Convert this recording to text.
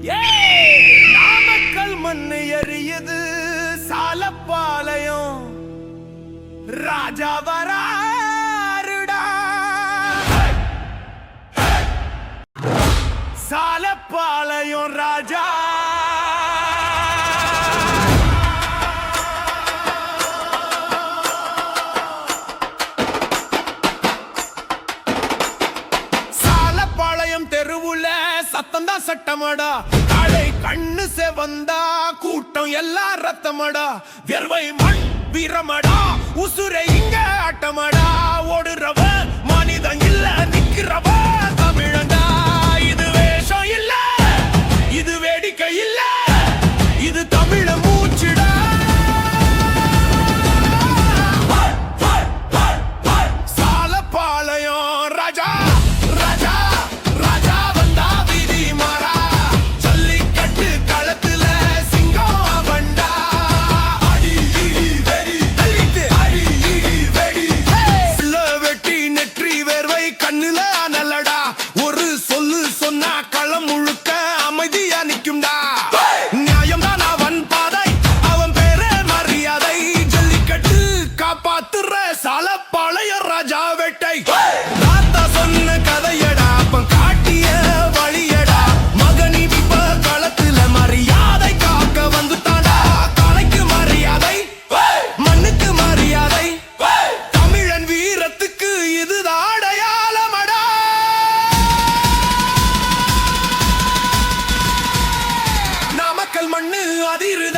நாமக்கல் மண்ணு எரியுது சாலப்பாளையம் ராஜா வராருடா சாலப்பாளையம் ராஜா தெருவுல சத்தம் தான் சட்டமடா காலை கண்ணு செவந்தா கூட்டம் எல்லாம் ரத்தமடா வியர்வை மண் வீரமடா உசுரை இங்க ஆட்டமடா ஓடுறவ மனிதன் இல்ல நிக்கிறவ தமிழண்டா இது வேஷம் இல்ல இது வேடிக்கை இல்ல இது தமிழ மூச்சுடா சாலப்பாளையம் ராஜா சாலப்பாளையம் ராஜா வேட்டை தாத்தா சொன்ன கதையடா அப்பன் காட்டிய வழியடா மகனி இப்ப களத்துல மரியாதை காக்க வந்துட்டாடா கலைக்கு மரியாதை மண்ணுக்கு மரியாதை தமிழன் வீரத்துக்கு இதுதான் அடையாளமடா நாமக்கல் மண்ணு அதிரு